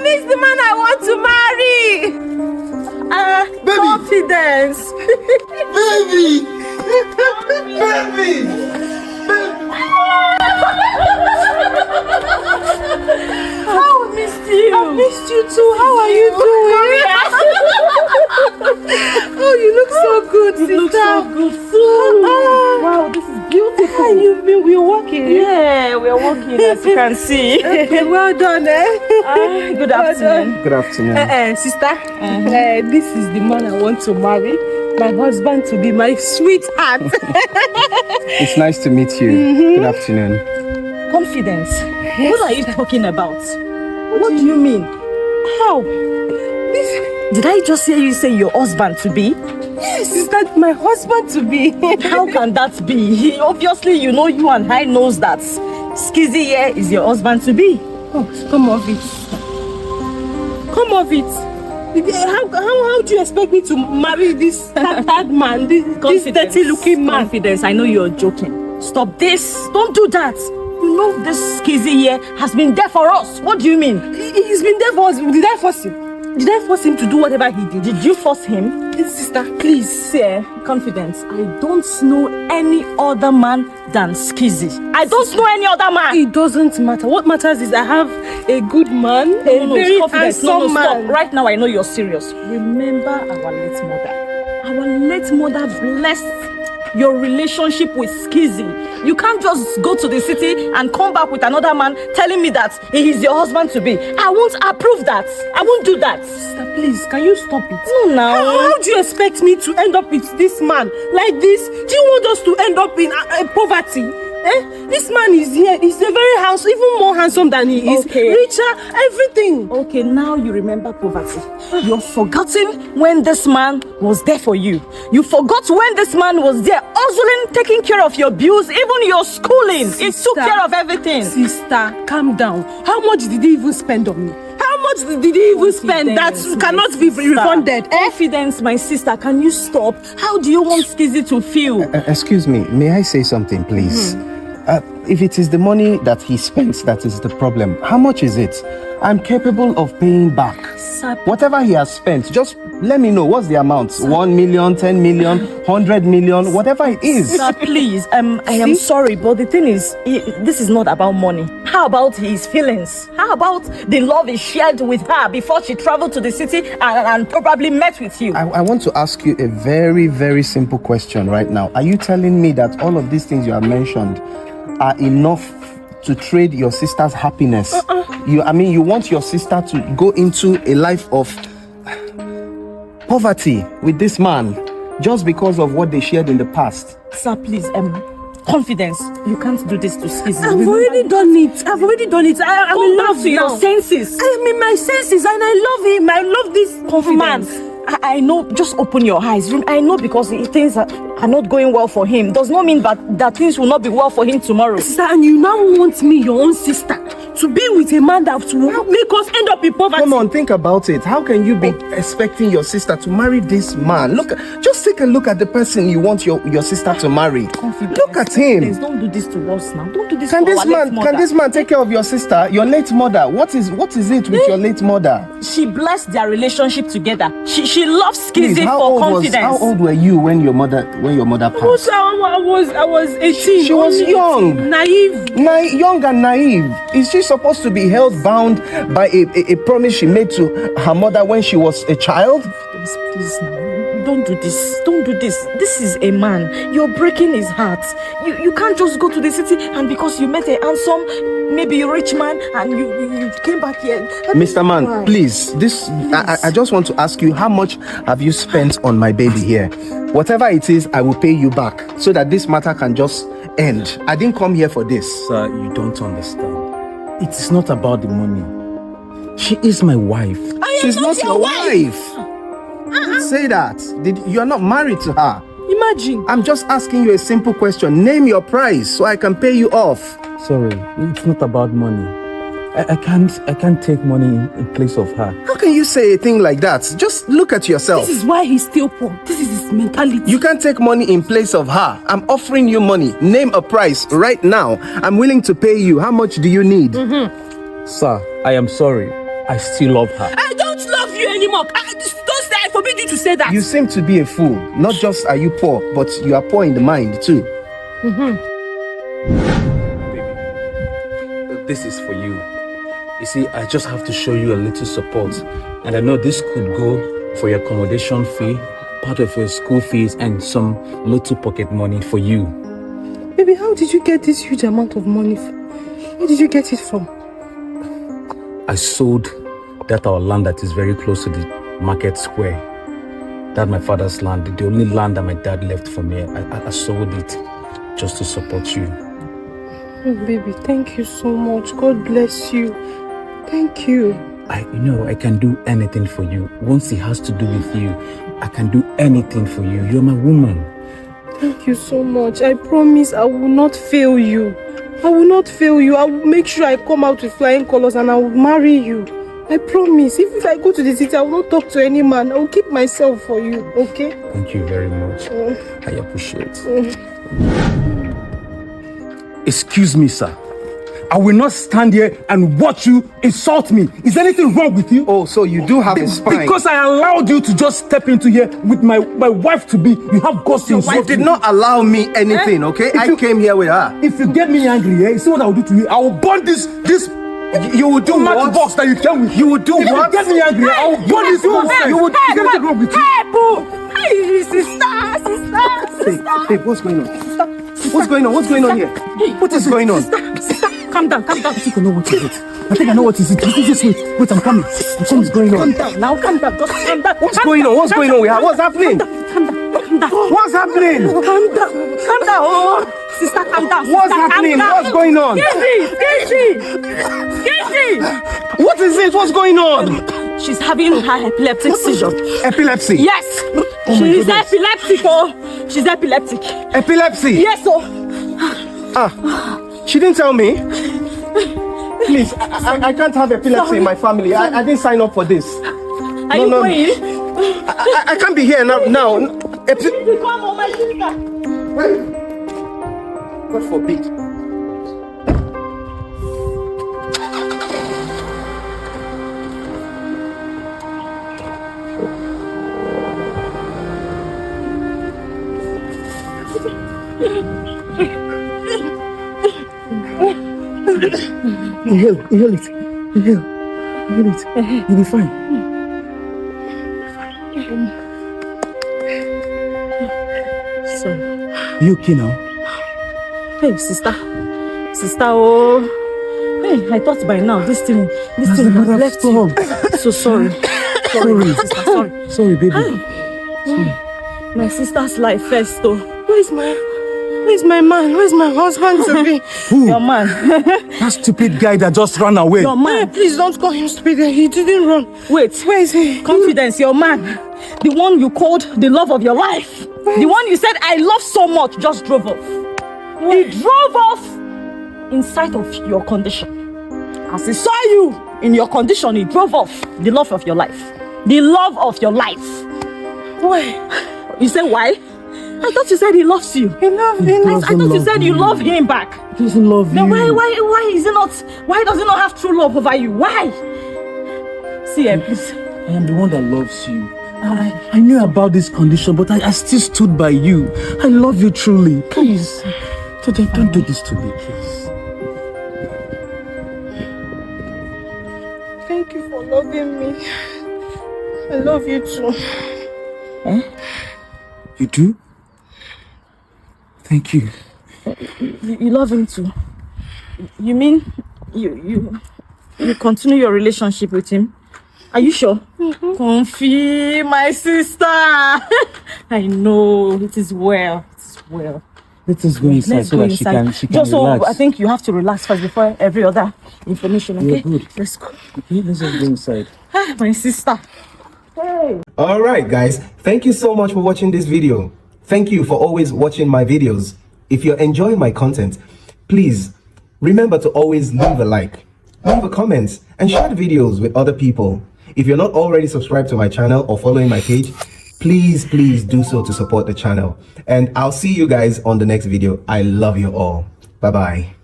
means the man I want to marry. Baby. Confidence. Baby! Baby! I missed you. I missed you too. How are you doing? Oh, you look so good, sister. You look so good too. Wow, this is beautiful. We are walking. Yeah, we are walking as you can see. Okay, well done, Good afternoon. Good afternoon. Sister, this is the man I want to marry. My husband to be my sweetheart. It's nice to meet you. Good afternoon. Confidence. Yes. What are you talking about? What do you mean? How? Did I just hear you say your husband to be? Yes, is that my husband to be? How can that be? Obviously, you know you and I knows that Skizzy here is your husband to be. Oh, come off it. Come off it. How do you expect me to marry this third man, this dirty looking man? Confidence, I know you're joking. Stop this. Don't do that. You know this Skizzy here has been there for us. What do you mean? He's been there for us. Did I force him? Did I force him to do whatever he did? Did you force him? Sister, please. Say, Confidence, I don't know any other man than Skizzy. I don't know any other man. It doesn't matter. What matters is I have a good man, a very handsome man. Stop. Right now I know you're serious. Remember our late mother. Our late mother blessed your relationship with Skizzy. You can't just go to the city and come back with another man telling me that he is your husband to be. I won't approve that. I won't do that. Sister, please, can you stop it? No, now. How do you expect me to end up with this man like this? Do you want us to end up in poverty? This man is here. He's a very handsome, even more handsome than he is. Okay. Richer, everything. Okay, now you remember poverty. You've forgotten when this man was there for you. You forgot when this man was there hustling, taking care of your bills, even your schooling. He took care of everything. Sister, calm down. How much did he even spend on me? How much did he even spend that cannot be refunded? Confidence, my sister, can you stop? How do you want Skizzy to feel? Excuse me, may I say something, please? If it is the money that he spends that is the problem, how much is it? I'm capable of paying back. Whatever he has spent, just let me know what's the amount. 1 million, 10 million, 100 million, whatever it is. Sir, please, I am sorry, but the thing is, this is not about money. How about his feelings? How about the love he shared with her before she traveled to the city and probably met with you? I want to ask you a very, very simple question right now. Are you telling me that all of these things you have mentioned are enough to trade your sister's happiness? You want your sister to go into a life of poverty with this man just because of what they shared in the past? Sir, please, Confidence, you can't do this to Skizzy. I've already done it. I'm in love to your senses. I am in my senses and I love him. I love this Confidence. man. I know, just open your eyes. I know because things are not going well for him does not mean that things will not be well for him tomorrow. Sister, and you now want me, your own sister, to be with a man that will make us end up in poverty? Come on, think about it. How can you be expecting your sister to marry this man? Just take a look at the person you want your sister to marry. Confidence. Look at him. Please don't do this to us now. Don't do this Can to our late mother. Can this man take care of your sister, your late mother? What is it with your late mother? She blessed their relationship together. She loves Skizzy for confidence. How old were you when your mother passed? I was 18. She was young. 18, naive. Young and naive. Is she supposed to be held bound by a promise she made to her mother when she was a child? Please, don't do this. Don't do this. This is a man. You're breaking his heart. You can't just go to the city and because you met a handsome, maybe a rich man and you came back here. Mr. Man, please. I just want to ask you, how much have you spent on my baby here? Whatever it is, I will pay you back so that this matter can just end. I didn't come here for this. Sir, you don't understand. It is not about the money. She is my wife. She's not your wife. Don't say that. You are not married to her. Imagine. I'm just asking you a simple question. Name your price so I can pay you off. Sorry, it's not about money. I can't take money in place of her. How can you say a thing like that? Just look at yourself. This is why he's still poor. This is his mentality. You can't take money in place of her. I'm offering you money. Name a price right now. I'm willing to pay you. How much do you need? Sir, I am sorry, I still love her. I don't love you anymore. Don't say, I forbid you to say that. You seem to be a fool. Not just are you poor, but you are poor in the mind too. Baby, this is for you. You see, I just have to show you a little support. And I know this could go for your accommodation fee, part of your school fees, and some little pocket money for you. Baby, how did you get this huge amount of money? Where did you get it from? I sold that our land that is very close to the market square. That my father's land, the only land that my dad left for me. I sold it just to support you. Oh, baby, thank you so much. God bless you. Thank you. I can do anything for you. Once it has to do with you, I can do anything for you. You're my woman. Thank you so much. I promise I will not fail you. I will not fail you. I will make sure I come out with flying colors and I will marry you. I promise. If I go to the city, I will not talk to any man. I will keep myself for you, okay? Thank you very much. I appreciate it. Excuse me, sir. I will not stand here and watch you insult me. Is anything wrong with you? Oh, so you do have a spine. Because I allowed you to just step into here with my wife to be. You have guts to insult me. You did not allow me anything, okay? I came here with her. If you get me angry, you see what I will do to you? I will burn this. You will do what? Matchbox that you came with. You will do if what? You get me angry, I will burn this nonsense. You will do anything wrong with you. Hey, boo! Hey, sister! Hey, what's going on? What's going on? What's going on here? What is going on? Sister, calm down. I think I know what is it. I know what is it. Just wait, I'm coming. What's going on? Calm down now, calm down. Just calm down. What's going on? What's happening? Calm down. What's happening? Calm down. Oh, sister, calm down. What's happening? What's going on? Casey! What is it? What's going on? She's having her epileptic seizure. Epilepsy? Yes. She's epileptic, oh. She's epileptic. Epilepsy? Yes, oh. She didn't tell me. Please, I can't have epilepsy in my family. I didn't sign up for this. Are you going? I can't be here now. Come on, my sister. God forbid. Inhale it. You'll be fine. Sorry. You okay now? Hey, sister, oh. Hey, I thought by now this thing has left you. So sorry. Sorry, baby. My sister's life first, though. Where's my man? Where's my husband to be? Who? Your man. That stupid guy that just ran away. Your man. Hey, please don't call him stupid. He didn't run. Wait. Where is he? Confidence, your man. The one you called the love of your life. The one you said I love so much just drove off. He drove off in sight of your condition. As he saw you in your condition, he drove off. The love of your life. The love of your life. Why? You say why? I thought you said he loves you. He loves me. I thought you said you love him back. He doesn't love you. Then why is it not? Why does he not have true love over you? Why? See, please. I am the one that loves you. I knew about this condition, but I still stood by you. I love you truly. Please. Don't do this to me, please. Thank you for loving me. I love you too. Huh? You do? Thank you. You love him too? You mean you continue your relationship with him? Are you sure? Mm-hmm. Comfy, my sister. I know it is well. It is well. Let us go inside so that she can Just relax. so I think you have to relax first before every other information. Okay. You're good. Let's go. Okay, let's just go inside. My sister. Hey. Alright guys, thank you so much for watching this video. Thank you for always watching my videos. If you're enjoying my content, please remember to always leave a like, leave a comment, and share the videos with other people. If you're not already subscribed to my channel or following my page, please do so to support the channel. And I'll see you guys on the next video. I love you all. Bye bye.